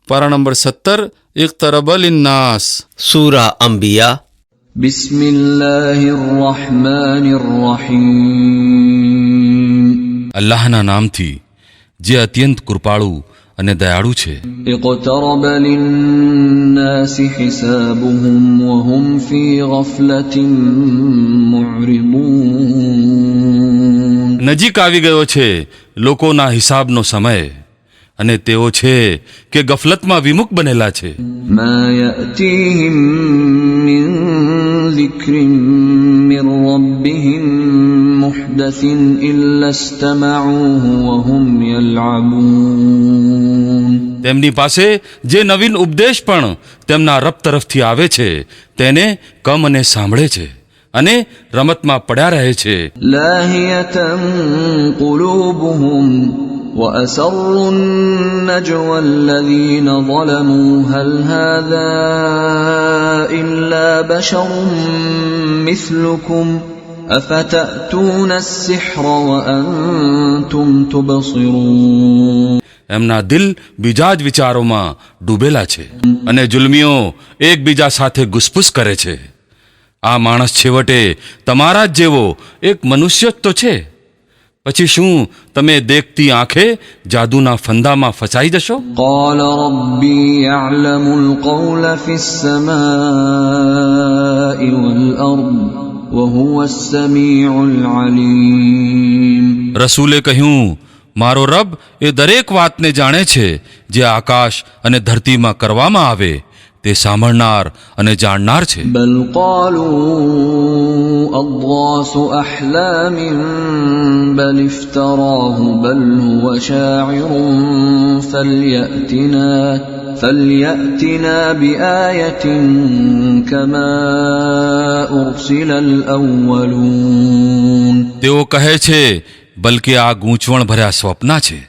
पारा नंबर 17 इक़्तरब लिन्नास। सूरा अंबिया। बिस्मिल्लाहिर्रहमानिर्रहीम। अल्लाहना नामथी जे अत्यंत कृपाळु અને દયાળુ છે। اقترب للناس حسابهم وهم في غفلة معرضون। નજીક આવી ગયો છે લોકોના હિસાબનો સમય અને તેઓ છે કે ગફલતમાં વિમુખ બનેલા છે। ما يأتيهم من ذكر من ربهم محدث إلا استمعوه وهم يلعبون। તેમની પાસે જે નવીન ઉપદેશ પણ તેમના રબ તરફથી આવે છે તેને કમ અને સાંભળે છે અને રમતમાં પડ્યા રહે છે। لاهية قلوبهم وأسروا النجوى الذين ظلموا هل هذا إلا بشر مثلكم أفتأتون السحر وأنتم تبصرون। એમના દિલ બીજા જ વિચારોમાં ડૂબેલા છે અને જુલ્મીઓ એકબીજા સાથે ગુસપુસ કરે છે। આ માણસ છેવટે તમારા જ જેવો એક મનુષ્ય જ તો છે। પછી શું તમે દેખતી આંખે જાદુના ફંદામાં ફસાઈ જશો? قال ربي يعلم القول في السماء والأرض وهو السميع العليم। રસૂલે કહ્યું, મારો રબ એ દરેક વાતને જાણે છે જે આકાશ અને ધરતીમાં કરવામાં આવે તે સાંભળનાર અને જાણનાર છે। بل قالوا أضغاث أحلام بل افتراه بل هو شاعر فليأتنا بآية كما أرسل الأولون। તેઓ કહે છે બલકે આ ગૂંચવણ ભર્યા સ્વપ્ના છે,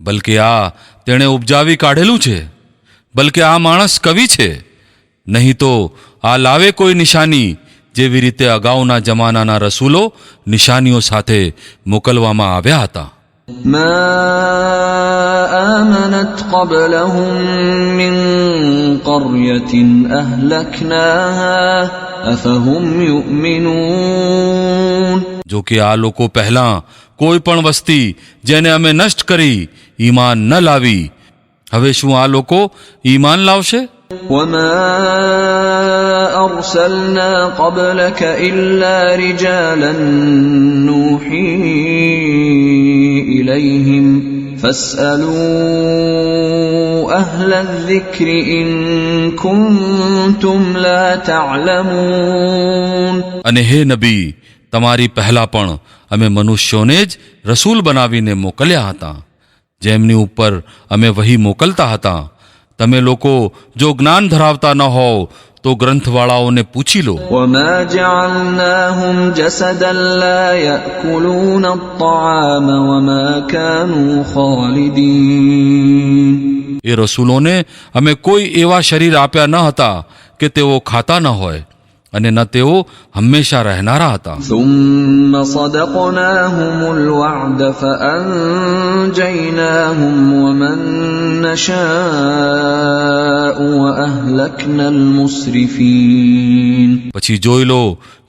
બલકે આ તેણે ઉપજાવી કાઢેલું છે, બલકે આ માણસ કવિ છે। નહીં તો આ લાવે કોઈ નિશાની જેવી રીતે અગાઉના જમાનાના રસૂલો નિશાનીઓ સાથે મોકલવામાં આવ્યા હતા। ما آمنت قبلهم من قرية أهلكناها أفهم يؤمنون। જો કે આ લોકો પહેલાં કોઈ પણ વસ્તી જેને અમે નષ્ટ કરી ઈમાન ન લાવી, હવે શું આ લોકો ઈમાન લાવશે? وما أرسلنا قبلك إلا رجالا نوحي إليهم فاسألوا أهل الذكر إن كنتم لا تعلمون। અને હે નબી, તમારી પહેલા પણ અમે મનુષ્યોને જ રસૂલ બનાવીને મોકલ્યા હતા જેમની ઉપર અમે વહી મોકલતા હતા। તમે લોકો જો જ્ઞાન ધરાવતા ન હોવ તો ગ્રંથવાળાઓને પૂછી લો। وما جعلناهم جسدا لا يأكلون الطعام وما كانوا خالدين। એ રસૂલોને અમે કોઈ એવા શરીર આપ્યા ન હતા કે તેઓ ખાતા ન હોય અને ન તેઓ હંમેશા રહેનારા હતા। ثم صدقناهم الوعد فأنجيناهم ومن نشاء وأهلكنا المسرفين। પછી જોઈ લો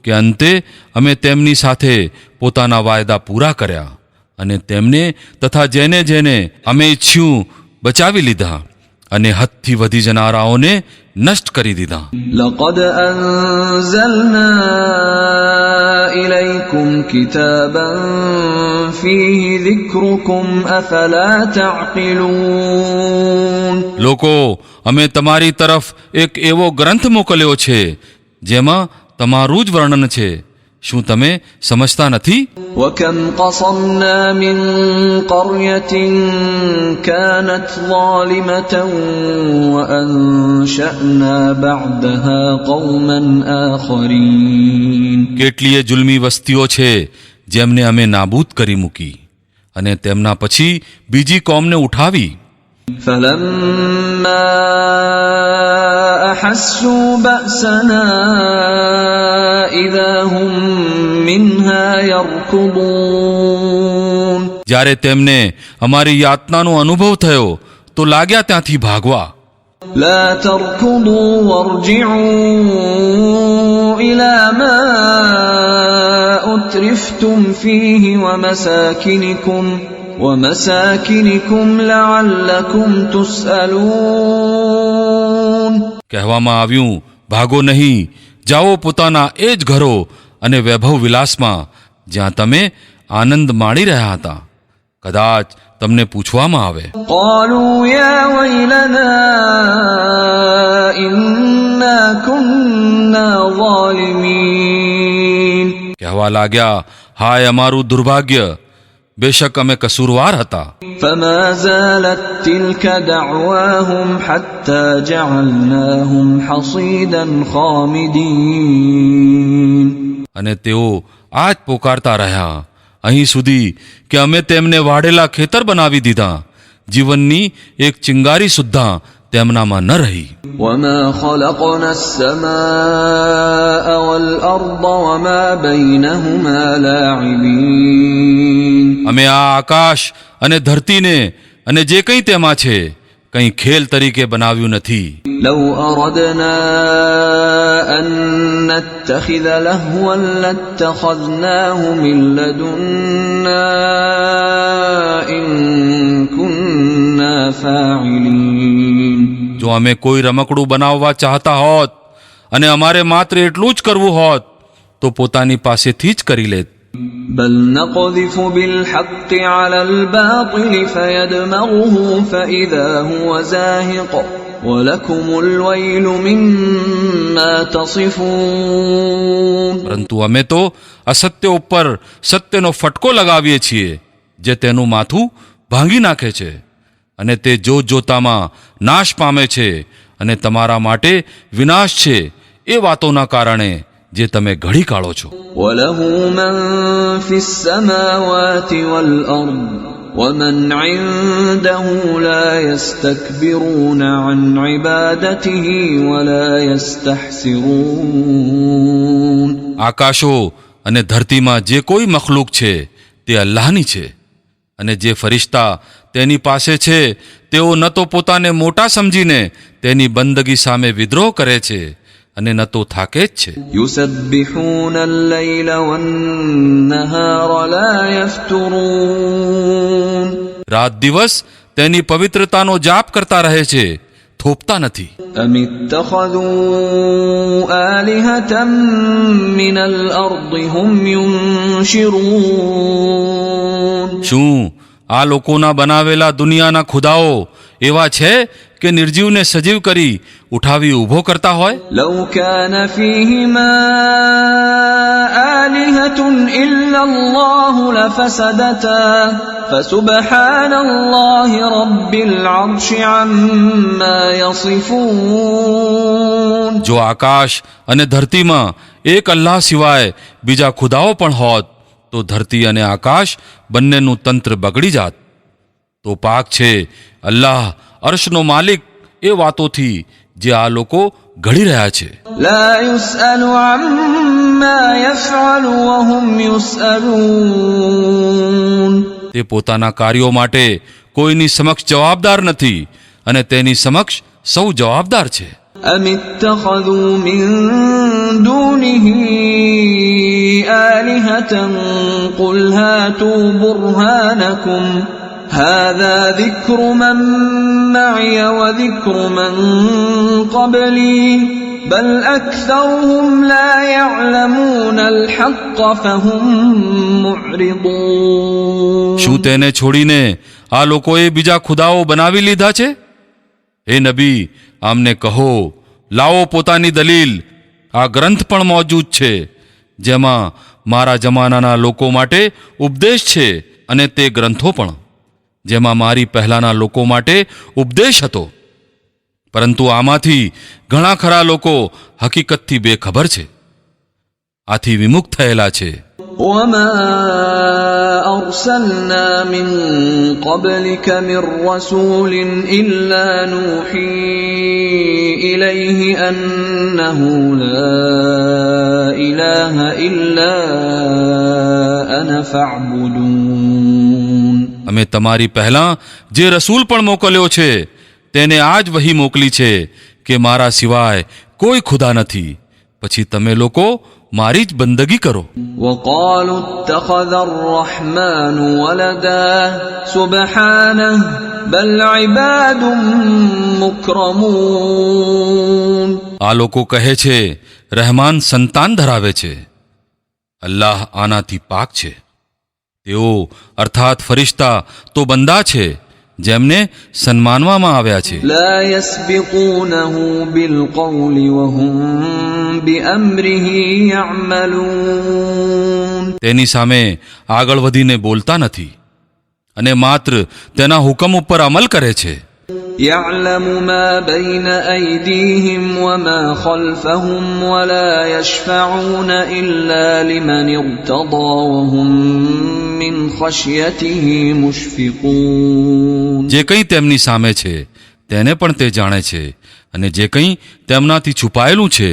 કે અંતે અમે તેમની સાથે પોતાના વાયદા પૂરા કર્યા અને તેમને તથા જેને જેને અમે ઈચ્છ્યું બચાવી લીધા અને હદથી વધી જનારાઓને નષ્ટ કરી દીધા। لقد أنزلنا إليكم كتابا فيه ذكركم أفلا تعقلون। લોકો, અમે તમારી તરફ એક એવો ગ્રંથ મોકલ્યો છે જેમાં તમારું જ વર્ણન છે, શું તમે સમજતા નથી? وكم قصمنا من قرية كانت ظالمة وأنشأنا بعدها قوما آخرين. કેટલીય જુલ્મી વસ્તીઓ છે જેમને અમે નાબૂદ કરી મૂકી અને તેમના પછી બીજી કોમને ઉઠાવી। فلما أحسوا بأسنا إذا هم منها يركضون. જ્યારે તેમને અમારી યાતનાનો અનુભવ થયો તો લાગ્યા ત્યાંથી ભાગવા. لا تركضوا وارجعوا إلى ما أترفتم فيه ومساكنكم لعلكم تسألون. કહેવામાં આવ્યું, ભાગો નહીં, જાઓ પોતાના એ જ ઘરો અને વૈભવ વિલાસમાં જ્યાં તમે આનંદ માણી રહ્યા હતા. કદાચ તમને પૂછવામાં આવે. قالوا يا ويلنا إنا كنا ظالمين. કહેવા લાગ્યા, હાય અમારું દુર્ભાગ્ય, બેશક અમે કસૂરવાર હતા. فما زالت تلك دعواهم حتى جعلناهم حصيدا خامدين. અને તેઓ આ જ પોકારતા રહ્યા અહીં સુધી કે અમે તેમને વાઢેલા ખેતર બનાવી દીધા. જીવનની એક ચિંગારી સુદ્ધા તેમનામાં ન રહી. وما خلقنا السماء والأرض وما بينهما لاعبين. અમે આ આકાશ અને ધરતીને અને જે કંઈ તેમાં છે કંઈ ખેલ તરીકે બનાવ્યું નથી. لو أردنا أن نتخذ لهوا لاتخذناه من لدنا إن كنا فاعلين. જો અમે કોઈ રમકડું બનાવવા ચાહતા હોત અને અમારે માત્ર એટલું જ કરવું હોત તો પોતાની પાસેથી જ કરી લેત. بل نقذف بالحق على الباطل فيدمغه فإذا هو زاهق ولكم الويل مما تصفون. પરંતુ અમે તો અસત્ય ઉપર સત્યનો ફટકો લગાવીએ છીએ જે તેનું માથું ભાંગી નાખે છે અને તે જોતામાં નાશ પામે છે અને તમારા માટે વિનાશ છે એ વાતોના કારણે જે તમે ઘડી કાઢો છો. وله من في السماوات والأرض ومن عنده لا يستكبرون عن عبادته ولا يستحسرون. આકાશો અને ધરતીમાં જે કોઈ મખલૂક છે તે અલ્લાહની છે અને જે ફરિશ્તા તેની પાસે છે તેઓ ન તો પોતાને મોટા સમજીને તેની બંદગી સામે વિદ્રોહ કરે છે અને ન તો થાકે જ છે. يسبحون الليل والنهار لا يفترون. રાત દિવસ તેની પવિત્રતાનો જાપ કરતા રહે છે, થોપતા નથી. أم اتخذوا آلهة من الأرض هم ينشرون. શું આ લોકોના બનાવેલા દુનિયાના ખુદાઓ એવા છે કે નિર્જીવને સજીવ કરી ઉઠાવી ઊભો કરતા હોય? لو كان فيهما آلهة إلا الله لفسدتا فسبحان الله رب العرش عما يصفون. જો આકાશ અને ધરતીમાં એક અલ્લાહ સિવાય બીજા ખુદાઓ પણ હોત તો ધરતી અને આકાશ બંનેનું તંત્ર બગડી જાત. તો પાક છે અલ્લાહ અર્શનો માલિક એ વાતોથી જે આ લોકો ઘડી રહ્યા છે. لا يسأل عما يفعل وهم يسألون. તે પોતાના કાર્યો માટે કોઈની સમક્ષ જવાબદાર નથી અને તેની સમક્ષ સૌ જવાબદાર છે. أم اتخذوا من دونه آلهة قل هاتوا برهانكم هذا ذكر من معي وذكر من قبلي بل أكثرهم لا يعلمون الحق فهم معرضون. શું તેને છોડીને આ લોકોએ બીજા ખુદાઓ બનાવી લીધા છે? હે નબી, આમને કહો, લાવો પોતાની દલીલ. આ ગ્રંથ પણ મોજૂદ છે જેમાં મારા જમાનાના લોકો માટે ઉપદેશ છે અને તે ગ્રંથો પણ જેમાં મારી પહેલાના લોકો માટે ઉપદેશ હતો. પરંતુ આમાંથી ઘણા ખરા લોકો હકીકતથી બેખબર છે, આથી વિમુખ થયેલા છે. وما أرسلنا من قبلك من رسول إلا نوحي إليه أنه لا إله إلا أنا فاعبدون. અમે તમારી પહેલાં જે રસૂલ પણ મોકલ્યો છે તેને આ જ વહી મોકલી છે કે મારા સિવાય કોઈ ખુદા નથી, પછી તમે લોકો મારી જ બંદગી કરો. وقالوا اتخذ الرحمن ولدا سبحانه بل عباد مكرمون. આ લોકો કહે છે રહેમાન સંતાન ધરાવે છે. અલ્લાહ આનાથી પાક છે. તેઓ અર્થાત ફરિશ્તા તો બંદા છે જેમને સન્માનવામાં આવ્યા છે. لا يسبقونه بالقول وهم بأمره يعملون. તેની સામે આગળ વધીને બોલતા નથી અને માત્ર તેના હુકમ ઉપર અમલ કરે છે. يعلم ما بين أيديهم وما خلفهم ولا يشفعون إلا لمن ارتضى وهم من خشيته مشفقون. જે કંઈ તેમની સામે છે તેને પણ તે જાણે છે અને જે કંઈ તેમનાથી છુપાયેલું છે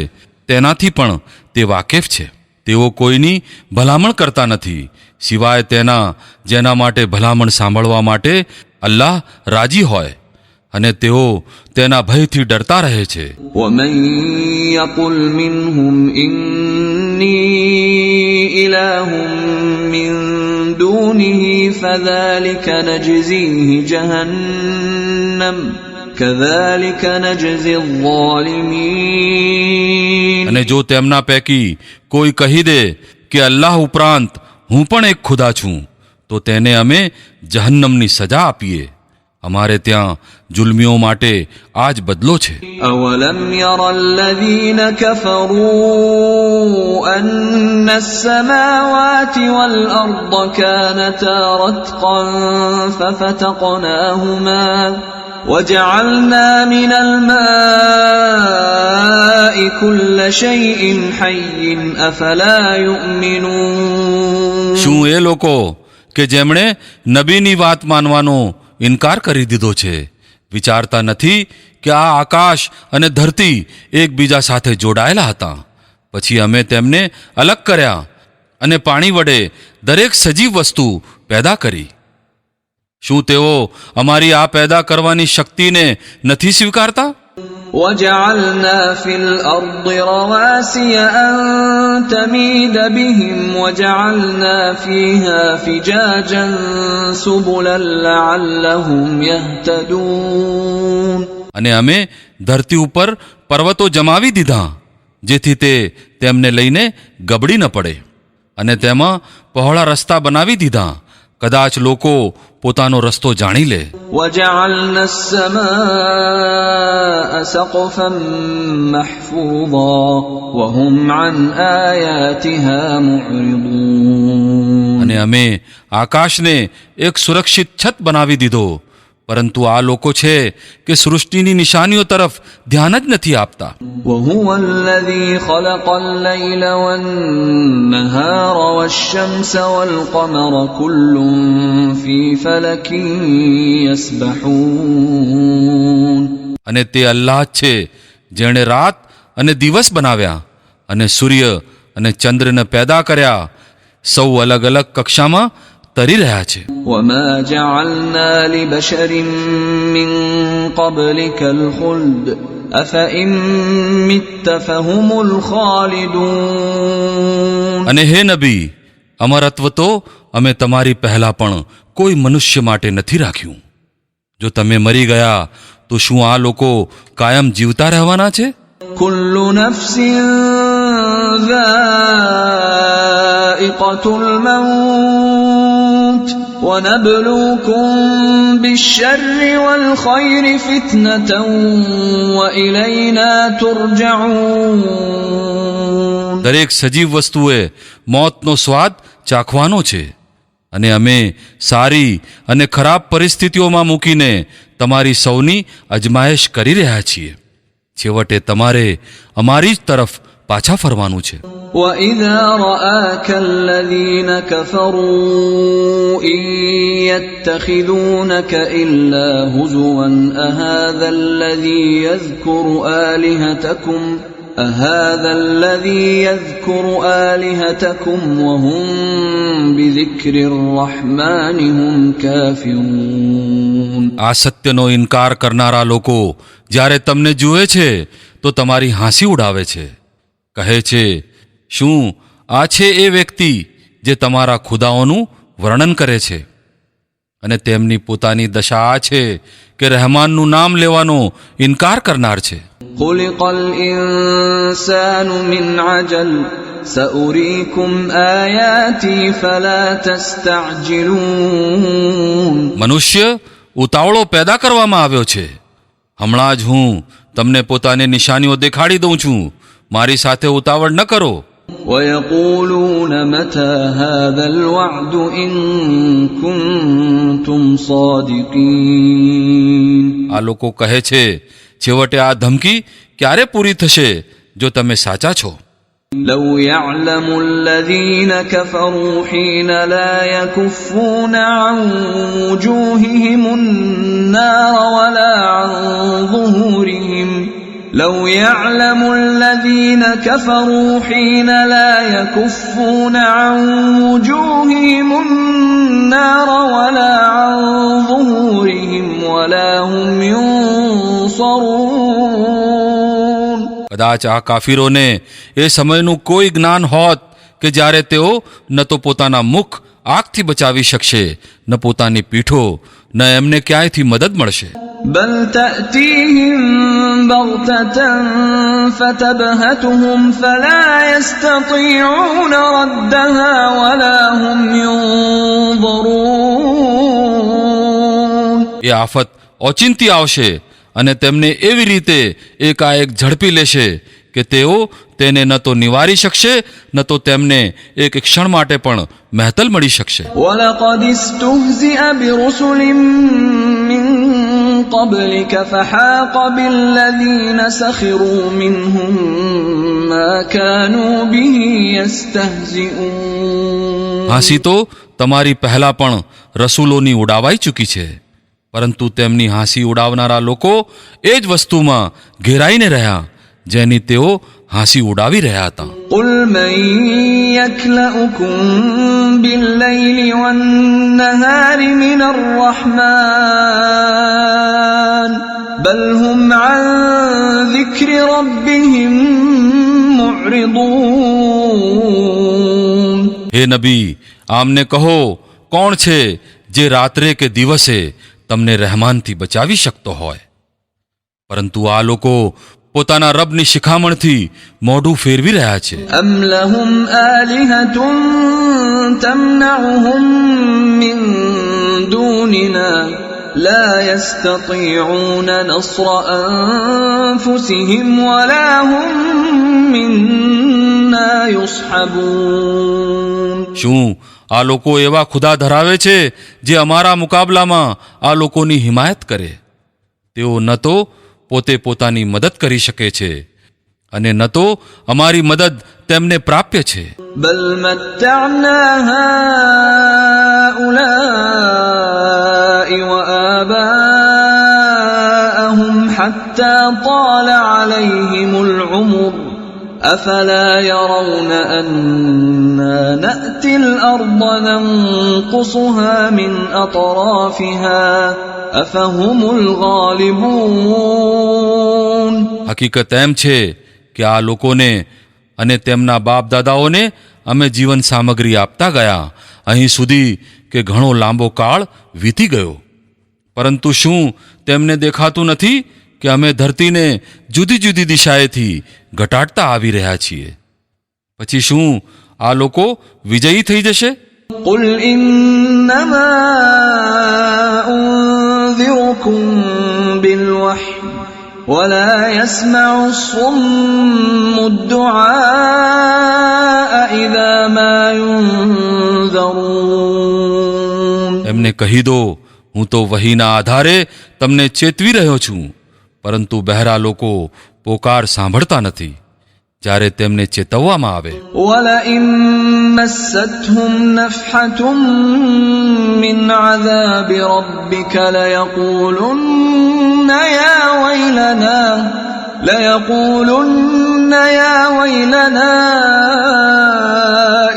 તેનાથી પણ તે વાકેફ છે. તેઓ કોઈની ભલામણ કરતા નથી સિવાય તેના જેના માટે ભલામણ સાંભળવા માટે અલ્લાહ રાજી હોય, અને તેઓ તેના ભયથી ડરતા રહે છે. ومن يقل منهم إني إله من دونه فذلك نجزيه جهنم كذلك نجزي الظالمين. અને જો તેમના પૈકી કોઈ કહી દે કે અલ્લાહ ઉપરાંત હું પણ એક ખુદા છું, તો તેને અમે જહન્નમની સજા આપીએ. અમારે ત્યાં જુલ્મીઓ માટે આ જ બદલો છે. أولم ير الذين كفروا أن السماوات والأرض كانتا رتقا ففتقناهما وجعلنا من الماء كل شيء حي أفلا يؤمنون. શું એ લોકો કે જેમણે નબીની વાત માનવાનો ઇનકાર કરી દીધો છે વિચારતા નથી કે આ આકાશ અને ધરતી એકબીજા સાથે જોડાયેલા હતા, પછી અમે તેમને અલગ કર્યા અને પાણી વડે દરેક સજીવ વસ્તુ પેદા કરી. શું તેઓ અમારી આ પેદા કરવાની શક્તિને નથી સ્વીકારતા? وجعلنا في الأرض رواسي أن تميد بهم وجعلنا فيها فجاجا سبلا لعلهم يهتدون. અને અમે ધરતી ઉપર પર્વતો જમાવી દીધા જેથી તે તેમને લઈને ગબડી ન પડે, અને તેમાં પહોળા રસ્તા બનાવી દીધા કદાચ લોકો પોતાનો રસ્તો જાણી લે. وجعلنا السماء سقفا محفوظا وهم عن آياتها معرضون. અને અમે આકાશને એક સુરક્ષિત છત બનાવી દીધો, પરંતુ આ લોકો છે કે સૃષ્ટિની નિશાનીઓ તરફ ધ્યાન જ નથી આપતા. وهو الذي خلق الليل والنهار والشمس والقمر كل في فلك يسبحون. અને તે અલ્લાહ જ છે જેણે રાત અને દિવસ બનાવ્યા અને સૂર્ય અને ચંદ્રને પેદા કર્યા, સૌ અલગ અલગ કક્ષામાં તરી રહ્યા છે. وما جعلنا لبشر من قبلك الخلد أفإن مت فهم الخالدون. અને હે નબી, અમરત્વ તો અમે તમારી પહેલા પણ કોઈ મનુષ્ય માટે નથી રાખ્યું. જો તમે મરી ગયા તો શું આ લોકો કાયમ જીવતા રહેવાના છે? كل نفس ذائقة الموت ونبلوكم بالشر والخير فتنة وإلينا ترجعون. દરેક સજીવ વસ્તુએ મોતનો સ્વાદ ચાખવાનો છે, અને અમે સારી અને ખરાબ પરિસ્થિતિઓમાં મૂકીને તમારી સૌની અજમાયશ કરી રહ્યા છીએ. છેવટે તમારે અમારી જ તરફ પાછા ફરવાનું છે. وإذا رآك الذين كفروا إن يتخذونك إلا هزوا أهذا الذي يذكر آلهتكم أهذا الذي يذكر آلهتكم وهم بذكر الرحمن هم كافرون. આ સત્યનો ઇનકાર કરનારા લોકો જ્યારે તમને જુએ છે તો તમારી હાંસી ઉડાવે છે, કહે છે, શું આ છે એ વ્યક્તિ જે તમારા ખુદાઓનું વર્ણન કરે છે? અને તેમની પોતાની દશા આ છે કે રહેમાનનું નામ લેવાનો ઇનકાર કરનાર છે. خلق الإنسان من عجل سأريكم آياتي فلا تستعجلون. મનુષ્ય ઉતાવળો પેદા કરવામાં આવ્યો છે. હમણાં જ હું તમને પોતાની નિશાનીઓ દેખાડી દઉં છું, મારી સાથે ઉતાવળ ન કરો. ويقولون متى هذا الوعد إن كنتم صادقين. આ લોકો કહે છે, છેવટે આ ધમકી ક્યારે પૂરી થશે જો તમે સાચા છો? لو يعلم الذين كفروا حين لا يكفون عن وجوههم النار ولا عن ظهورهم لو يعلم الذين كفروا حين لا يكفون عن وجوههم النار ولا عن ظهورهم ولا هم ينصرون. કદાચ આ કાફીરોને એ સમયનું કોઈ જ્ઞાન હોત કે જ્યારે તેઓ ન તો પોતાના મુખ આગથી બચાવી શકશે, ન પોતાની પીઠો, ન એમને ક્યાંયથી મદદ મળશે. بل تأتيهم بغتة فتبهتهم فلا يستطيعون ردها ولا هم ينظرون. એ આફત ઓચિંતી આવશે અને તેમને એવી રીતે એકાએક ઝડપી લેશે કે તેઓ તેને ન તો નિવારી શકશે, ન તો તેમને એક ક્ષણ માટે પણ મહેતલ મળી શકશે. ولقد استهزئ برسل من قبلك فحاق بالذين سخروا منهم ما كانوا به يستهزئون. હાંસી તો તમારી પહેલા પણ રસૂલોની ઉડાવાઈ ચૂકી છે, પરંતુ તેમની હાંસી ઉડાવનારા લોકો એ જ વસ્તુમાં ઘેરાઈને રહ્યા જેની તેઓ હાંસી ઉડાવી રહ્યા હતા. قل من يكلؤكم بالليل والنهار من الرحمن بل هم عن ذكر ربهم معرضون. હે નબી, આમને કહો, કોણ છે જે રાત્રે કે દિવસે તમને રહેમાનથી બચાવી શકતો હોય? પરંતુ આ લોકો પોતાના રબની શિખામણથી મોઢું ફેરવી રહ્યા છે. أم لهم آلهة تمنعهم من دوننا لا يستطيعون نصر أنفسهم ولا هم منا يصحبون. શું આ લોકો એવા ખુદા ધરાવે છે જે અમારા મુકાબલામાં આ લોકોની હિમાયત કરે? તેઓ ન તો પોતે પોતાની મદદ કરી શકે છે અને ન તો અમારી મદદ તેમને પ્રાપ્ય છે. بل متعنا هؤلاء وآباءهم حتى طال عليهم العمر أفلا يرون أنا نأتي الأرض ننقصها من أطرافها أفهم الغالبون. હકીકત એમ છે કે આ લોકોને અને તેમના બાપ દાદાઓને અમે જીવન સામગ્રી આપતા ગયા અહીં સુધી કે ઘણો લાંબો કાળ વીતી ગયો, પરંતુ શું તેમને દેખાતું નથી કે અમે ધરતીને જુદી જુદી દિશાએથી ઘટાડતા આવી રહ્યા છીએ? પછી શું આ લોકો વિજયી થઈ જશે? قل إنما أنذركم بالوحي ولا يسمع الصم الدعاء إذا ما ينذرون. એમને કહી દો, હું તો વહીના આધારે તમને ચેતવી રહ્યો છું, પરંતુ બહેરા લોકો પોકાર સાંભળતા નથી જ્યારે તેમને ચેતવવામાં આવે. ولئن مستهم نفحة من عذاب ربك ليقولن يا ويلنا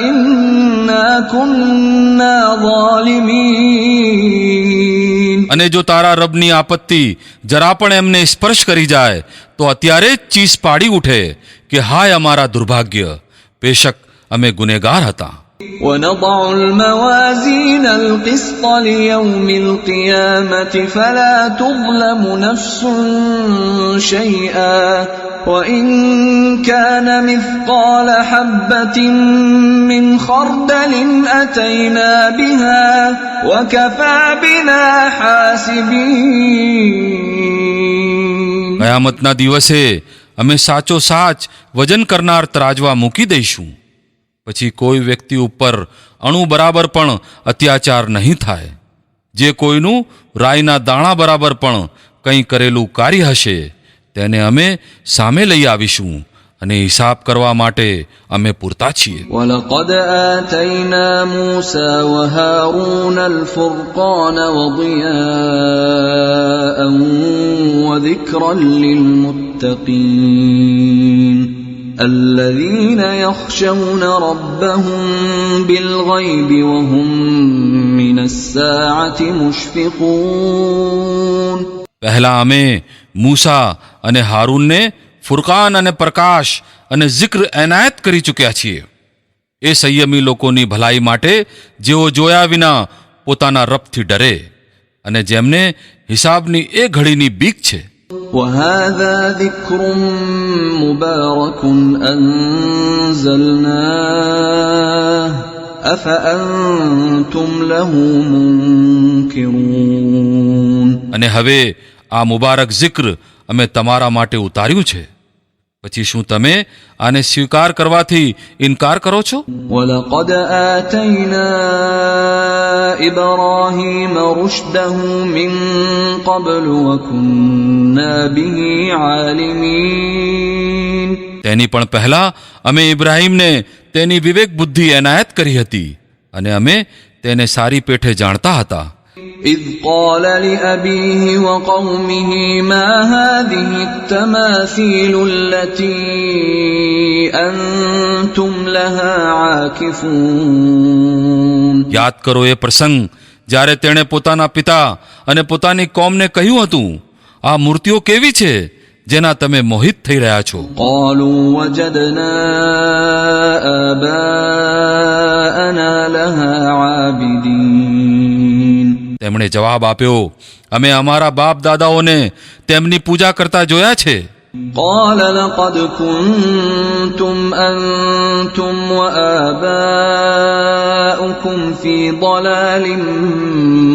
إنا كنا ظالمين. અને જો તારા રબની આપત્તિ જરા પણ એમને સ્પર્શ કરી જાય તો અત્યારે જ ચીસ પાડી ઉઠે કે હાય અમારા દુર્ભાગ્ય, બેશક અમે ગુનેગાર હતા. ونضع الموازين القسط ليوم القيامة فلا تظلم نفس شيئا وإن كان مثقال حبة من خردل أتينا بها وكفى بنا حاسبين. કયામતના દિવસે અમે સાચો સાચ વજન કરનાર તરાજવા મૂકી દઈશું, પછી કોઈ વ્યક્તિ ઉપર અણુ બરાબર પણ અત્યાચાર નહીં થાય. જે કોઈનું રાઈના દાણા બરાબર પણ કંઈ કરેલું કાર્ય હશે તેને અમે સામે લઈ આવીશું અને હિસાબ કરવા માટે અમે પૂરતા છીએ. ولقد آتينا موسى وهارون الفرقان وضياء وذكرا للمتقين الذين يخشون ربهم بالغيب وهم من الساعة مشفقون. પહેલા અમે મૂસા અને હારૂનને ફુરકાન અને પ્રકાશ અને zikr એનાયત કરી ચૂક્યા છીએ. એ સંયમી લોકોની ભલાઈ માટે જેઓ જોયા વિના પોતાના રબથી ડરે અને જેમને હિસાબની એ ઘડીની બીક છે. وهذا ذكر مبارك أنزلناه أفأنتم له منكرون. અને હવે આ મુબારક zikr અમે તમારા માટે ઉતાર્યું છે, પછી શું તમે આને સ્વીકાર કરવાથી ઇનકાર કરો છો? ولقد آتينا إبراهيم رشده من قبل وكنا به عالمين. તેની પણ પહેલા અમે ઇબ્રાહીમને તેની વિવેક બુદ્ધિ એનાયત કરી હતી અને અમે તેને સારી પેઠે જાણતા હતા. إذ قال لأبيه وقومه ما هذه التماثيل التي أنتم لها عاكفون. યાદ કરો એ પ્રસંગ જ્યારે તેણે પોતાના પિતા અને પોતાની કોમને કહ્યું હતું, આ મૂર્તિઓ કેવી છે જેના તમે મોહિત થઈ રહ્યા છો? قالوا وجدنا آباءنا لها عابدين. તેમણે જવાબ આપ્યો, અમે અમારા બાપ દાદાઓને તેમની પૂજા કરતા જોયા છે. قال لقد كنتم أنتم وآباؤكم في ضلال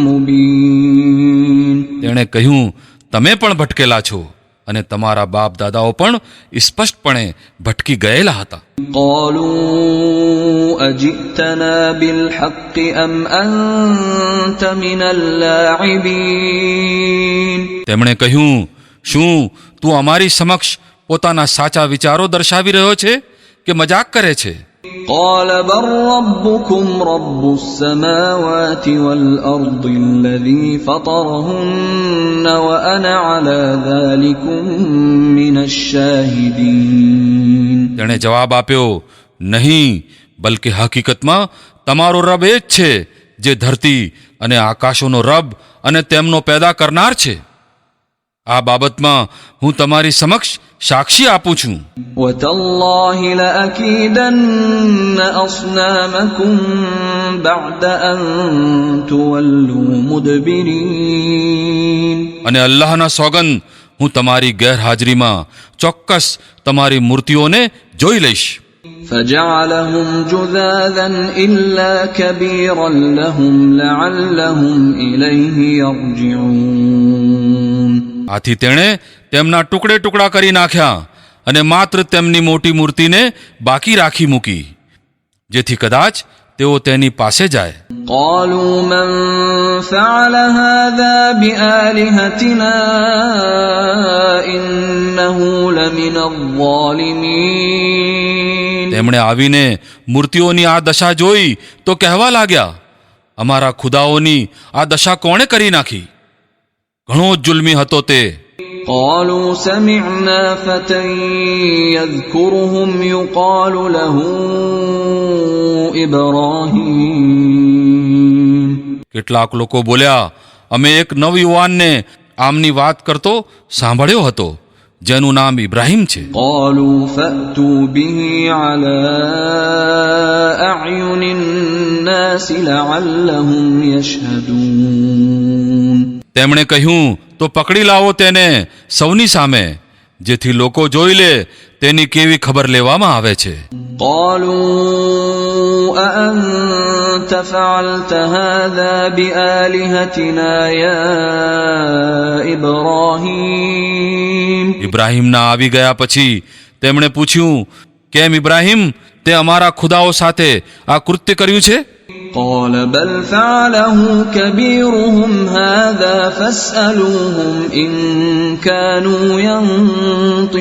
مبين. તેણે કહ્યું, તમે પણ ભટકેલા છો અને તમારા બાપ દાદાઓ પણ સ્પષ્ટપણે ભટકી ગયેલા હતા. قالوا أجئتنا بالحق أم أنت من اللاعبين. તેમણે કહ્યું, શું તું અમારી સમક્ષ પોતાના સાચા વિચારો દર્શાવી રહ્યો છે કે મજાક કરે છે? قال بل ربكم رب السماوات والأرض الذي فطرهن وأنا على ذلكم من الشاهدين. તેણે જવાબ આપ્યો, નહીં, બલકે હકીકતમાં તમારો રબ એ જ છે જે ધરતી અને આકાશોનો રબ અને તેમનો પેદા કરનાર છે. આ બાબતમાં હું તમારી સમક્ષ સાક્ષી આપું છું. وتالله لأكيدن أصنامكم بعد أن تولوا مدبرين. અને અલ્લાહના સોગંદ, હું તમારી ગેરહાજરીમાં ચોક્કસ તમારી મૂર્તિઓને જોઈ લઈશ. فجعلهم جذاذا إلا كبيرا لهم لعلهم إليه يرجعون. આથી તેણે તેમના ટુકડે ટુકડા કરી નાખ્યા અને માત્ર તેમની મોટી મૂર્તિને બાકી રાખી મૂકી, જેથી કદાચ તેઓ તેની પાસે જાય. قالوا من فعل هذا بآلهتنا إنه لمن الظالمين. તેમણે આવીને મૂર્તિઓની આ દશા જોઈ તો કહેવા લાગ્યા, અમારા ખુદાઓની આ દશા કોણે કરી નાખી? ઘણો જ જુલ્મી હતો તે. قالوا سمعنا فتى يذكرهم يقال له إبراهيم. કેટલાક લોકો બોલ્યા, અમે એક નવયુવાનને આમની વાત કરતો સાંભળ્યો હતો જેનું નામ ઇબ્રાહીમ છે. قالوا فأتوا به على أعين الناس لعلهم يشهدون. તેમણે કહ્યું, તો પકડી લાવો તેને સૌની સામે, જેથી લોકો જોઈ લે તેની કેવી ખબર લેવામાં આવે છે. قالوا أأنت فعلت هذا بآلهتنا يا إبراهيم. ઇબ્રાહીમના આવી ગયા પછી તેમણે પૂછ્યું, કેમ ઇબ્રાહીમ, તે અમારા ખુદાઓ સાથે આ કૃત્ય કર્યું છે? قال بل فعله كبيرهم هذا فاسألوهم إن كانوا ينطقون.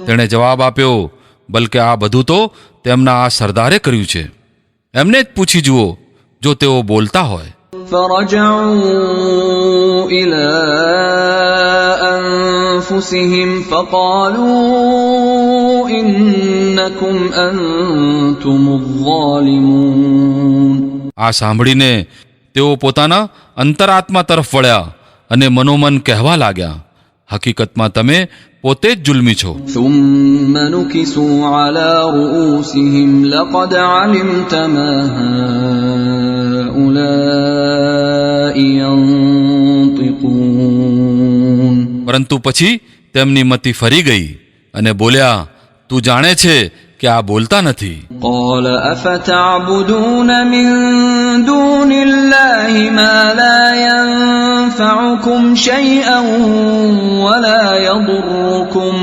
તેણે જવાબ આપ્યો, બલકે આ બધું તો તેમના આ સરદારે કર્યું છે, એમને જ પૂછી જુઓ જો તેઓ બોલતા હોય. فرجعوا إلى أنفسهم فقالوا إنكم أنتم الظالمون. આ સાંભળીને તેઓ પોતાના અંતરાત્મા તરફ વળ્યા અને મનોમન કહેવા લાગ્યા, હકીકતમાં તમે પોતે જ જુલ્મી છો. ثم نكسوا على رؤوسهم لقد علمت ما هؤلاء ينطقون. પરંતુ પછી તેમની મતિ ફરી ગઈ અને બોલ્યા, તું જાણે છે કે આ બોલતા નથી. قال أفتعبدون من دون الله ما لا ينفعكم شيئا ولا يضركم.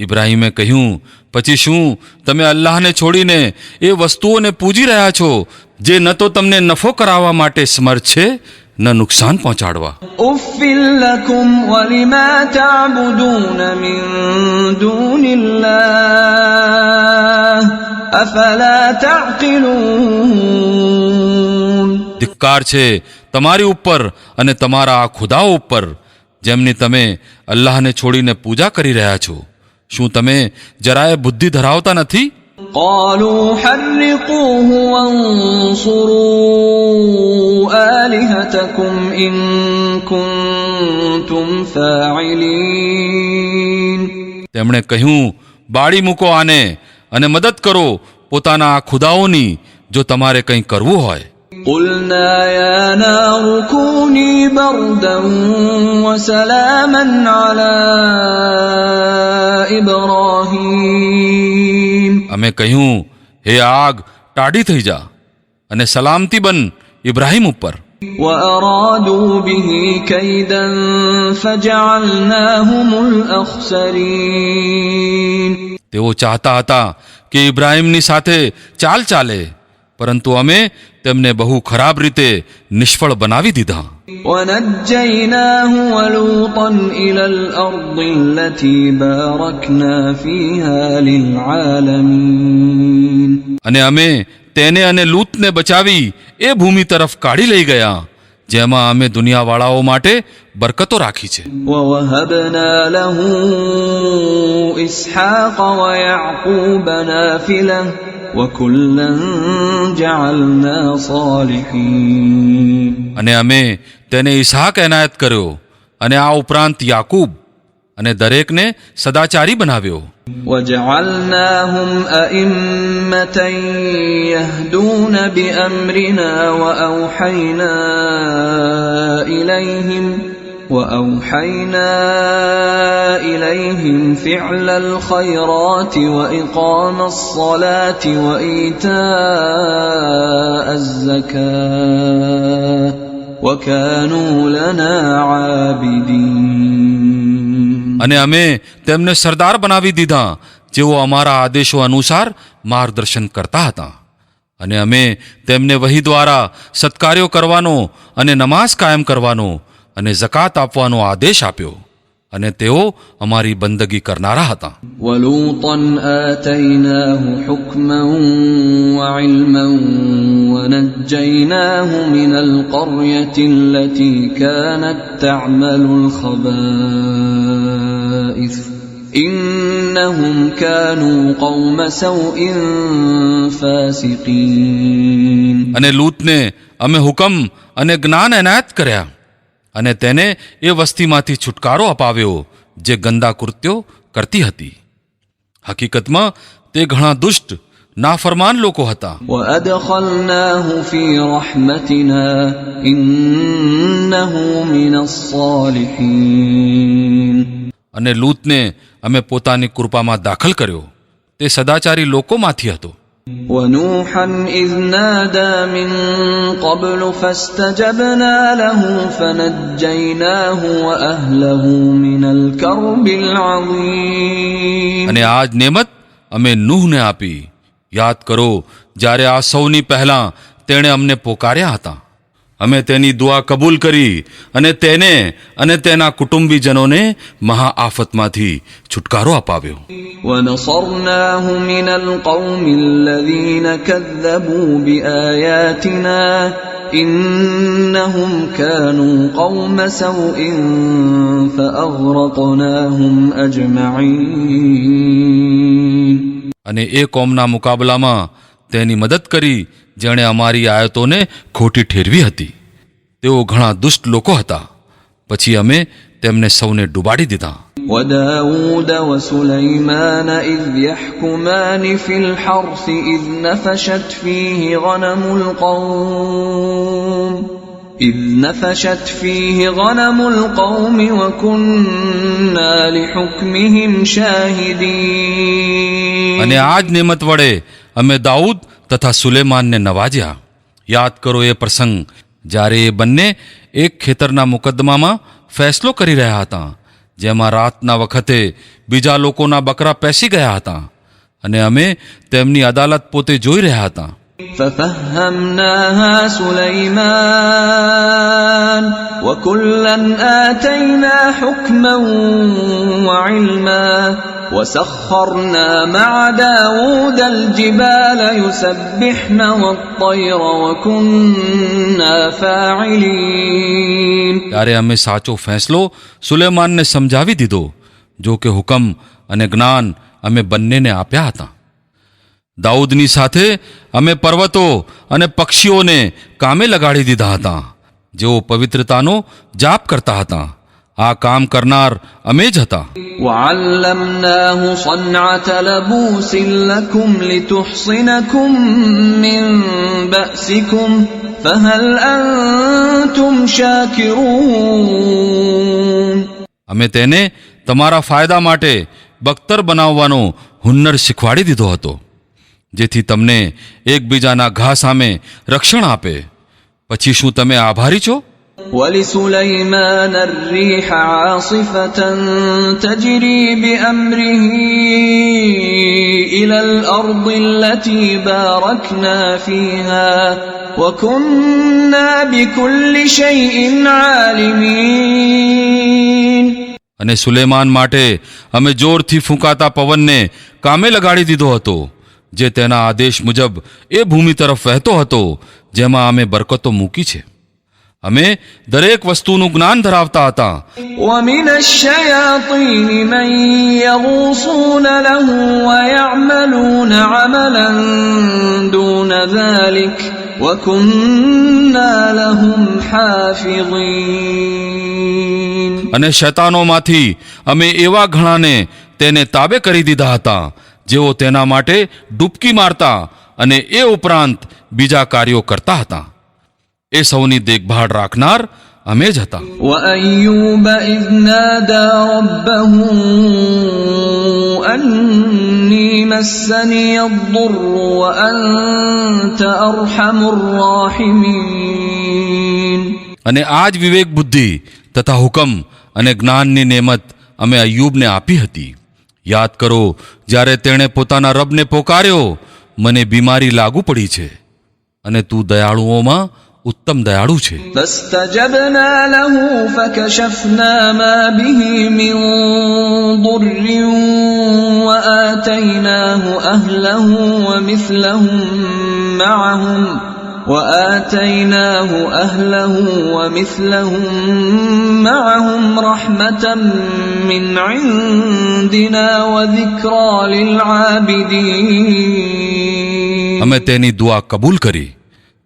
ઇબ્રાહીમે કહ્યું, પછી શું તમે અલ્લાહને છોડીને એ વસ્તુઓને પૂજી રહ્યા છો જે ન તો તમને નફો કરાવવા માટે સમર્થ છે ન નુકસાન પહોંચાડવા. أف لكم ولما تعبدون من دون الله أفلا تعقلون. ધિક્કાર છે તમારી ઉપર અને તમારા આ ખુદાઓ ઉપર જેમની તમે અલ્લાહને છોડીને પૂજા કરી રહ્યા છો. શું તમે જરાય બુદ્ધિ ધરાવતા નથી? قالوا حرقوه وانصروا آلهتكم إن كنتم فاعلين. તેમણે કહ્યું, બાળી મૂકો આને અને મદદ કરો પોતાના આ ખુદાઓની જો તમારે કંઈ કરવું હોય. قلنا يا نار كوني بردا وسلاما على إبراهيم. અમે કહ્યું, હે આગ, ટાઢી થઈ જા અને સલામતી બન ઇબ્રાહીમ ઉપર. وأرادوا به كيدا فجعلناهم الأخسرين. તેઓ ચાહતા હતા કે ઇબ્રાહીમની સાથે ચાલ ચાલે, પરંતુ અમે તેમને બહુ ખરાબ રીતે નિષ્ફળ બનાવી દીધા. ونجيناه ولوطا إلى الأرض التي باركنا فيها للعالمين. અને અમે તેને અને લૂતને બચાવી એ ભૂમિ તરફ કાઢી લઈ ગયા જેમાં અમે દુનિયાવાળાઓ માટે બરકતો રાખી છે. ووهبنا له إسحاق ويعقوب نافلة وكلا جعلنا صالحين. અને અમે તેને ઇસ્હાક એનાયત કર્યો અને આ ઉપરાંત યાકૂબ, અને દરેકને સદાચારી બનાવ્યો. وجعلناهم أئمة يهدون بأمرنا وأوحينا إليهم فعل الخيرات وإقام الصلاة وإيتاء الزكاة وكانوا لنا عابدين. અને અમે તેમને સરદાર બનાવી દીધા જેઓ અમારા આદેશો અનુસાર માર્ગદર્શન કરતા હતા. અને અમે તેમને વહી દ્વારા સત્કાર્યો કરવાનો અને નમાઝ કાયમ કરવાનો અને ઝકાત આપવાનો આદેશ આપ્યો, અને તેઓ અમારી બંદગી કરનારા હતા. ولوطا آتيناه حكما وعلما ونجيناه من القرية التي كانت تعمل الخبائث إنهم كانوا قوم سوء فاسقين. અને લૂતને અમે હુકમ અને જ્ઞાન એનાયત કર્યા અને તેને એ વસ્તીમાંથી છુટકારો અપાવ્યો જે ગંદા કૃત્યો કરતી હતી. હકીકતમાં તે ઘણા દુષ્ટ નાફરમાન લોકો હતા. وأدخلناه في رحمتنا إنه من الصالحين. અને લૂતને અમે પોતાની કૃપામાં દાખલ કર્યો, તે સદાચારી લોકોમાંથી હતો. ونوحا إذ نادى من قبل فاستجبنا له فنجيناه وأهله من الكرب العظيم. અને આજ નેમત અમે નૂહને આપી. યાદ કરો જ્યારે આ સૌની પહેલાં તેણે અમને પોકાર્યા હતા. અમે તેની દુઆ કબૂલ કરી અને તેને અને તેના કુટુંબીજનોને મહાઆફતમાંથી છુટકારો અપાવ્યો. ونصرناه من القوم الذين كذبوا بآياتنا إنهم كانوا قوم سوء فأغرقناهم أجمعين. અને એ કોમના મુકાબલામાં તેની મદદ કરી જેણે અમારી આયતોને ખોટી ઠેરવી હતી. તેઓ ઘણા દુષ્ટ લોકો હતા. પછી અમે તેમને સૌને ડૂબાડી દીધા. وداود وسليمان إذ يحكمان في الحرث إذ نفشت فيه غنم القوم وكنا لحكمهم شاهدين. અને આ જ નેમત વડે અમે દાઉદ તથા સુલેમાનને નવાજ્યા. યાદ કરો એ પ્રસંગ જ્યારે એ બંને એક ખેતરના મુકદ્દમામાં ફેસલો કરી રહ્યા હતા જેમાં રાતના વખતે બીજા લોકોના બકરા પેસી ગયા હતા અને અમે તેમની અદાલત પોતે જોઈ રહ્યા હતા. ففهمناها سليمان وكلا آتينا حكما وعلما وسخرنا مع داود الجبال يسبحن والطير وكنا فاعلين. ત્યારે અમે સાચો ફેંસલો સુલેમાનને સમજાવી દીધો. જો કે હુકમ અને જ્ઞાન અમે બંનેને આપ્યા હતા. દાઉદની સાથે અમે પર્વતો અને પક્ષીઓને કામે લગાડી દીધા હતા જેઓ પવિત્રતાનો જાપ કરતા હતા. આ કામ કરનાર અમે જ હતા. وعلمناه صنعة لبوس لكم لتحصنكم من بأسكم فهل أنتم شاكرون. અમે તેને તમારા ફાયદા માટે બખ્તર બનાવવાનો હુન્નર શીખવાડી દીધો હતો જેથી તમને એકબીજાના ઘા સામે રક્ષણ આપે. પછી શું તમે આભારી છો? ولسليمان الريح عاصفة تجري بأمره إلى الأرض التي باركنا فيها وكنا بكل شيء عالمين. અને સુલેમાન માટે અમે જોરથી ફૂંકાતા પવનને કામે લગાડી દીધો હતો જે તેના આદેશ મુજબ એ ભૂમિ તરફ વહેતો હતો જેમાં અમે બરકતો મૂકી છે. અમે દરેક વસ્તુનું જ્ઞાન ધરાવતા હતા. ومن الشياطين من يغوصون له ويعملون عملا دون ذلك وكنا لهم حافظين. અને શૈતાનોમાંથી અમે એવા ઘણાને તેને તાબે કરી દીધા હતા જેઓ તેના માટે ડૂબકી મારતા અને એ ઉપરાંત બીજા કાર્યો કરતા હતા. એ સૌની દેખભાળ રાખનાર અમે જ હતા. وأيوب إذ نادى ربه أني مسني الضر وأنت أرحم الراحمين. અને આ જ વિવેક બુદ્ધિ તથા હુકમ અને જ્ઞાનની નેમત અમે અય્યુબને આપી હતી. યાદ કરો જ્યારે તેણે પોતાના રબને પોકાર્યો, મને બીમારી લાગુ પડી છે અને તું દયાળુઓમાં ઉત્તમ દયાળુ છે. فاستجبنا له فكشفنا ما به من ضر وآتيناه أهله ومثلهم معهم رحمة من عندنا وذكرى للعابدين. અમે તેની દુઆ કબૂલ કરી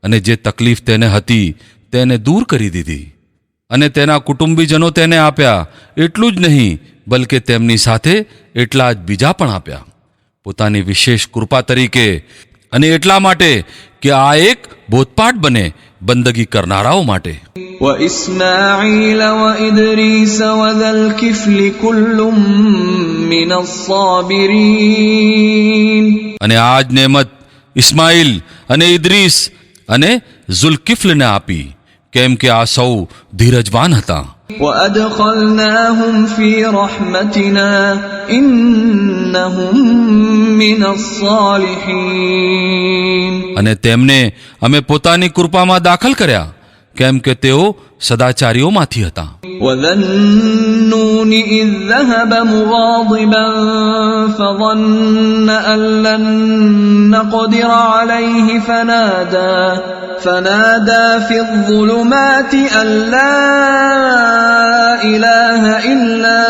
અને જે તકલીફ તેને હતી તેને દૂર કરી દીધી અને તેના કુટુંબીજનો તેને આપ્યા. એટલું જ નહીં બલકે તેમની સાથે એટલા જ બીજા પણ આપ્યા પોતાની વિશેષ કૃપા તરીકે, અને એટલા માટે કે આ એક બોધપાઠ બને બંદગી કરનારાઓ માટે. وإسماعيل وإدريس وذا الكفل كل من الصابرين. અને આ જ નેમત ઇસ્માઇલ અને ઇદ્રીસ અને ઝુલ્કિફલને આપી, કેમ કે આ સૌ ધીરજવાન હતા. وأدخلناهم في رحمتنا إنهم من الصالحين. અને તેમને અમે પોતાની કૃપામાં દાખલ કર્યા, કેમ કે તેઓ સદાચારીઓમાંથી હતા. وذا النون إذ ذهب مغاضبا فظن أن لن نقدر عليه فنادى في الظلمات أن لا إله إلا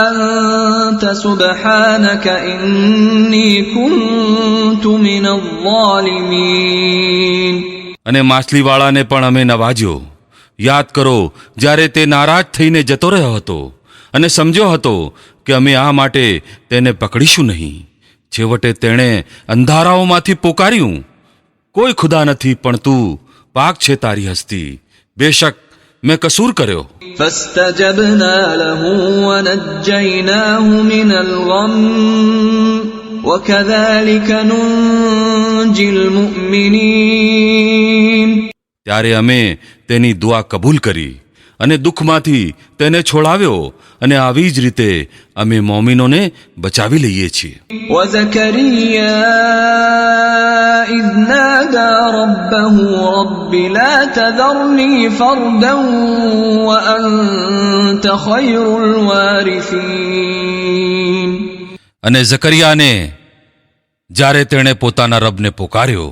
أنت سبحانك إني كنت من الظالمين. અને માછલીવાળાને પણ અમે નવાજ્યો. યાદ કરો જ્યારે તે નારાજ થઈને જતો રહ્યો હતો અને સમજ્યો હતો કે અમે આ માટે તેને પકડીશું નહીં. છેવટે તેણે અંધારાઓમાંથી પોકાર્યું, કોઈ ખુદા નથી પણ તું, પાક છે તારી હસ્તી, બેશક મેં કસૂર કર્યો. فاستجبنا له ونجيناه من الغم وكذلك ننجي المؤمنين. ત્યારે અમે તેની દુઆ કબૂલ કરી અને દુઃખમાંથી તેને છોડાવ્યો, અને આવી જ રીતે અમે મોમિનોને બચાવી લઈએ છીએ. وزكريا إذ نادى ربه رب لا تذرني فردا وأنت خير الوارثين. અને ઝકરિયાને જ્યારે તેણે પોતાના રબને પોકાર્યો,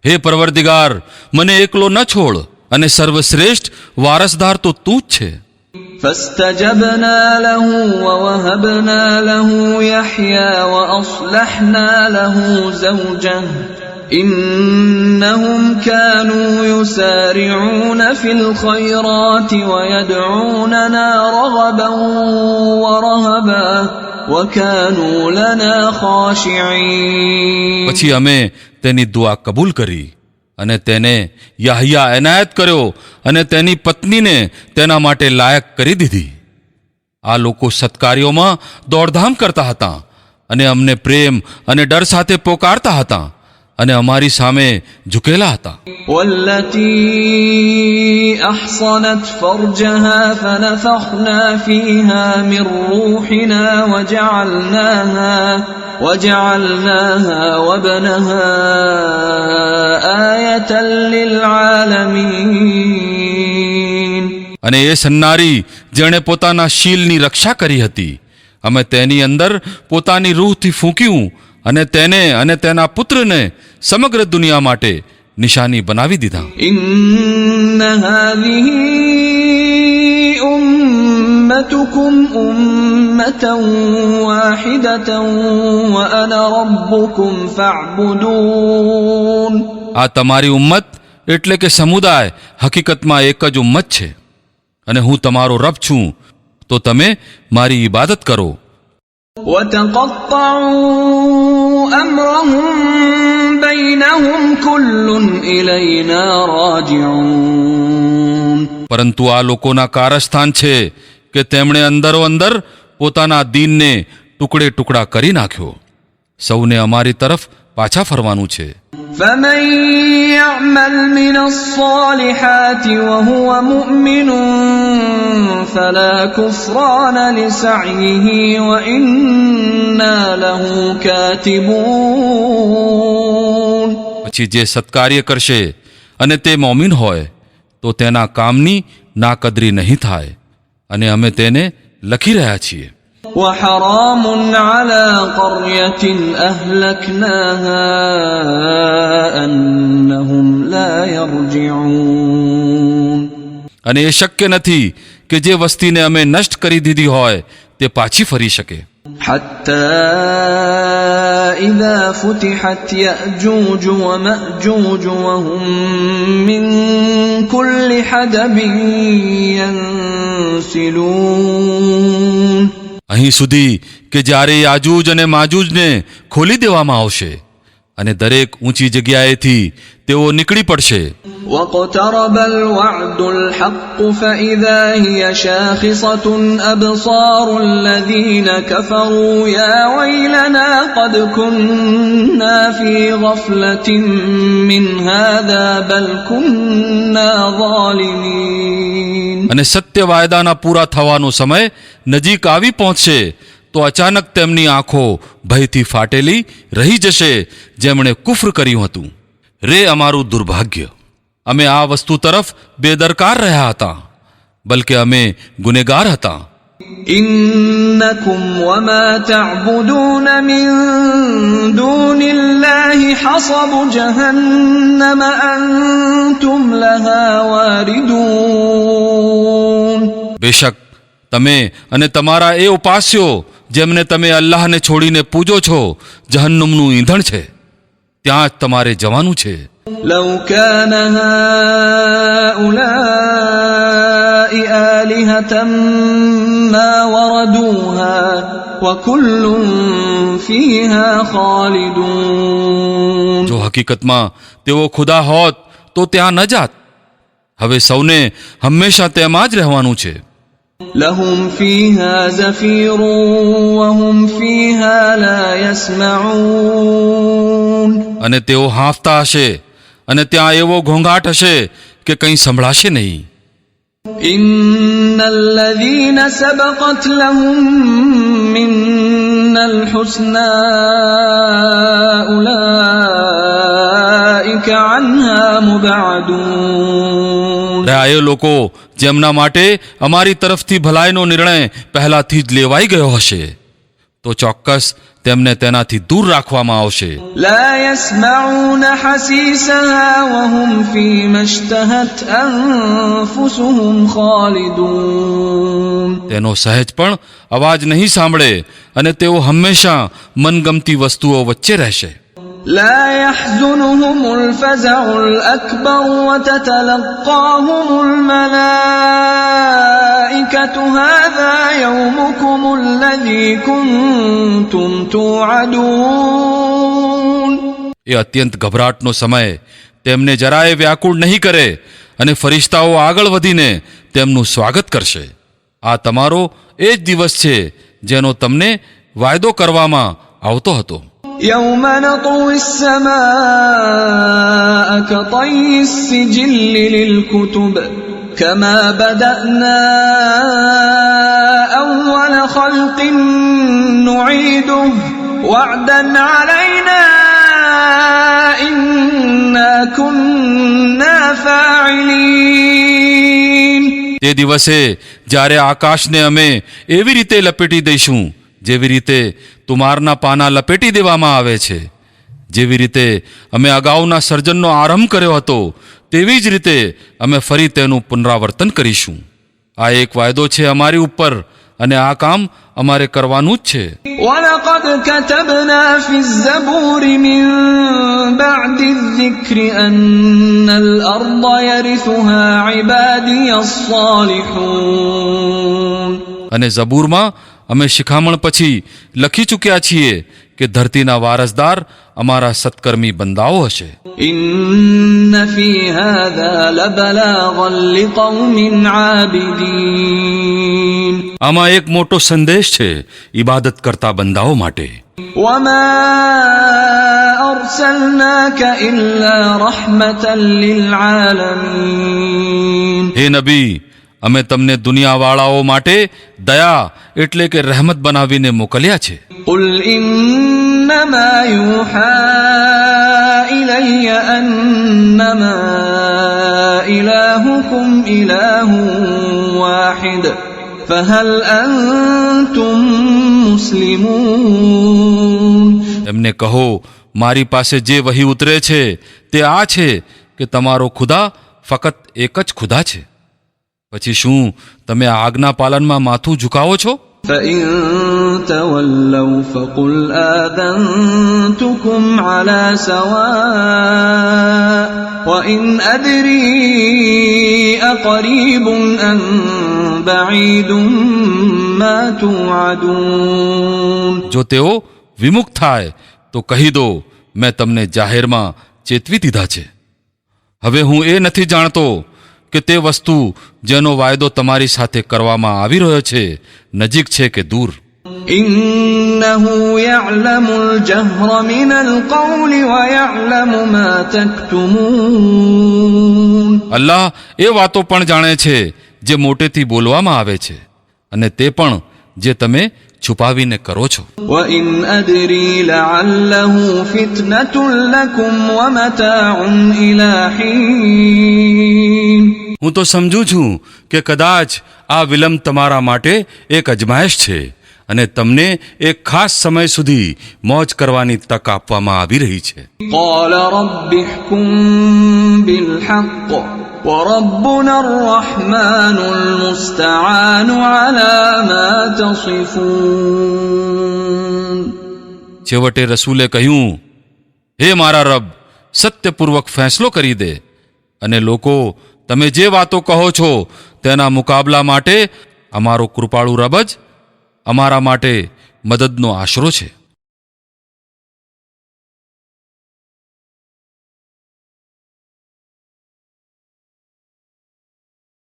હે પરવરદિગાર, મને એકલો ન છોડ, અને સર્વશ્રેષ્ઠ વારસદાર તો તું જ છે. فاستجبنا له ووهبنا له يحيى وأصلحنا له زوجه إنهم كانوا يسارعون في الخيرات ويدعوننا رغبا ورهبا وكانوا لنا خاشعين. પછી અમે તેની દુઆ કબૂલ કરી અને તેને યાહ્યા એનાયત કર્યો અને તેની પત્નીને તેના માટે લાયક કરી દીધી. આ લોકો સત્કાર્યોમાં દોડધામ કરતા હતા અને અમને પ્રેમ અને ડર સાથે પોકારતા હતા અને અમારી સામે ઝૂકેલા હતા. والتي أحصنت فرجها فنفخنا فيها من روحنا وجعلناها وابنها آية للعالمين. અને એ સન્નારી જેણે પોતાના શીલની રક્ષા કરી હતી, અમે તેની અંદર પોતાની રૂહથી ફૂંક્યું અને તેને અને તેના પુત્રને સમગ્ર દુનિયા માટે નિશાની બનાવી દીધા. إن هذه أمتكم أمة واحدة وأنا ربكم فاعبدون. આ તમારી ઉમ્મત એટલે કે સમુદાય હકીકતમાં એક જ ઉમ્મત છે, અને હું તમારો રબ છું, તો તમે મારી ઇબાદત કરો. وتقطعوا أمرهم بينهم كل إلينا راجعون. પરંતુ આ લોકોના કારસ્થાન છે કે તેમણે અંદરો અંદર પોતાના દીનને ટુકડે ટુકડા કરી નાખ્યો. સૌને અમારી તરફ પાછા ફરવાનું છે. فمن يعمل من الصالحات وهو مؤمن فلا كفران لسعيه وإنا له كاتبون. પછી જે સત્કાર્ય કરશે અને તે મોમીન હોય તો તેના કામની નાકદરી નહીં થાય, અને અમે તેને લખી રહ્યા છીએ. وحرام على قرية أهلكناها أنهم لا يرجعون. અને એ શક્ય નથી કે જે વસ્તીને અમે નષ્ટ કરી દીધી હોય તે પાછી ફરી શકે. حتى إذا فتحت يأجوج ومأجوج وهم من كل حدب ينسلون. અહીં સુધી કે જ્યારે યાજૂજ અને માજૂજને ખોલી દેવામાં આવશે અને દરેક ઊંચી જગ્યાએથી તેઓ નીકળી પડશે. واقترب الوعد الحق فإذا هي شاخصة أبصار الذين كفروا يا ويلنا قد كنا في غفلة من هذا بل كنا ظالمين. અને સત્ય વાયદાના પૂરા થવાનો સમય નજીક આવી પહોંચશે તો અચાનક તેમની આંખો ભયથી ફાટેલી રહી જશે જેમણે કુફર કર્યું હતું. રે અમારું દુર્ભાગ્ય, અમે આ વસ્તુ તરફ બેદરકાર રહ્યા હતા, બલકે અમે ગુનેગાર હતા. إنكم وما تعبدون من دون الله حصب جهنم أنتم لها واردون. બેશક તમે અને તમારા એ ઉપાસ્યો જેમને તમે અલ્લાહને છોડીને પૂજો છો જહન્નુમનું ઈંધણ છે, ત્યાં જ તમારે જવાનું છે. لو كان هؤلاء آلهة ما وردوها وكل فيها خالدون. જો હકીકતમાં તેઓ ખુદા હોત તો ત્યાં ન જાત. હવે સૌને હંમેશા તેમાં જ રહેવાનું છે. لهم فيها زفير وهم فيها لا يسمعون. અને તેઓ હાંફતા હશે અને ત્યાં એવો ઘોંઘાટ હશે કે કંઈ સંભળાશે નહીં. إن الذين سبقت لهم منا الحسنى أولئك عنها مبعدون. આ એ લોકો જેમના માટે અમારી તરફથી ભલાઈનો નિર્ણય પહેલાથી જ લેવાઈ ગયો હશે તો ચોક્કસ તેમને તેનાથી દૂર રાખવામાં આવશે. لا يسمعون حسيسها وهم فيما اشتهت أنفسهم خالدون. તેનો સહેજ પણ અવાજ નહીં સાંભળે અને તેઓ હંમેશા મનગમતી વસ્તુઓ વચ્ચે રહેશે. لا يحزنهم الفزع الأكبر وتتلقاهم الملائكة هذا يومكم الذي كنتم توعدون. એ અત્યંત ગભરાટનો સમય તેમને જરાય વ્યાકુળ નહીં કરે અને ફરિશ્તાઓ આગળ વધીને તેમનું સ્વાગત કરશે. આ તમારો એ જ દિવસ છે જેનો તમને વાયદો કરવામાં આવતો હતો. يوم نطوي السماء كطي السجل للكتب كما بدأنا أول خلق نعيده وعدا علينا إنا كنا فاعلين. તે દિવસે જ્યારે આકાશને અમે એવી રીતે લપેટી દઈશું જેવી રીતે તુમારના પાના લપેટી દેવામાં આવે છે, જેવી રીતે અમે અગાઉના સર્જનનો આરંભ કર્યો હતો તેવી જ રીતે અમે ફરી તેનું પુનરાવર્તન કરીશું. આ એક વાયદો છે અમારી ઉપર અને આ કામ અમારે કરવાનું જ છે. ولقد كتبنا في الزبور من بعد الذكر أن الأرض يرثها عبادي الصالحون. અને ઝબૂરમાં અમે શિખામણ પછી લખી ચૂક્યા છીએ કે ધરતીના વારસદાર અમારા સત્કર્મી બંદાઓ હશે. إن في هذا لبلاغا لقوم عابدين. આમાં એક મોટો સંદેશ છે ઇબાદત કરતા બંદાઓ માટે. وما أرسلناك إلا رحمة للعالمين. હે નબી, અમે તમને દુનિયાવાળાઓ માટે દયા એટલે કે રહેમત બનાવીને મોકલ્યા છે. قل إنما يوحى إلي أنما وإلهكم إله واحد فهل أنتم مسلمون એમને કહો મારી પાસે જે વહી ઉતરે છે તે આ છે કે તમારો ખુદા ફક્ત એક જ ખુદા છે. પછી શું તમે આ આજ્ઞા પાલનમાં માથું ઝુકાવો છો? فإن تولوا فقل آذنتكم على سواء وإن أدري أقريب أم بعيد ما توعدون. જો તેઓ વિમુખ થાય તો કહી દો મેં તમને જાહેરમાં ચેતવી દીધા છે. હવે હું એ નથી જાણતો કે તે વસ્તુ જેનો વાયદો તમારી સાથે કરવામાં આવી રહ્યો છે નજીક છે કે દૂર. إنه يعلم الجهر من القول ويعلم ما تكتمون. અલ્લાહ એ વાતો પણ જાણે છે જે મોટેથી બોલવામાં આવે છે અને તે પણ જે તમે છુપાવીને કરો છો. وإن أدري لعله فتنة لكم ومتاع إلى حين. હું તો સમજું છું કે કદાચ આ વિલંબ તમારા માટે એક અજમાયશ છે અને તમને એક ખાસ સમય સુધી મોજ કરવાની તક આપવામાં આવી રહી છે. قال رب احكم بالحق وربنا الرحمن المستعان على ما تصفون. છેવટે રસૂલે કહ્યું હે મારા રબ સત્યપૂર્વક ફેંસલો કરી દે અને લોકો તમે જે વાતો કહો છો તેના મુકાબલા માટે અમારો કૃપાળુ રબ જ અમારા માટે મદદનો આશરો છે.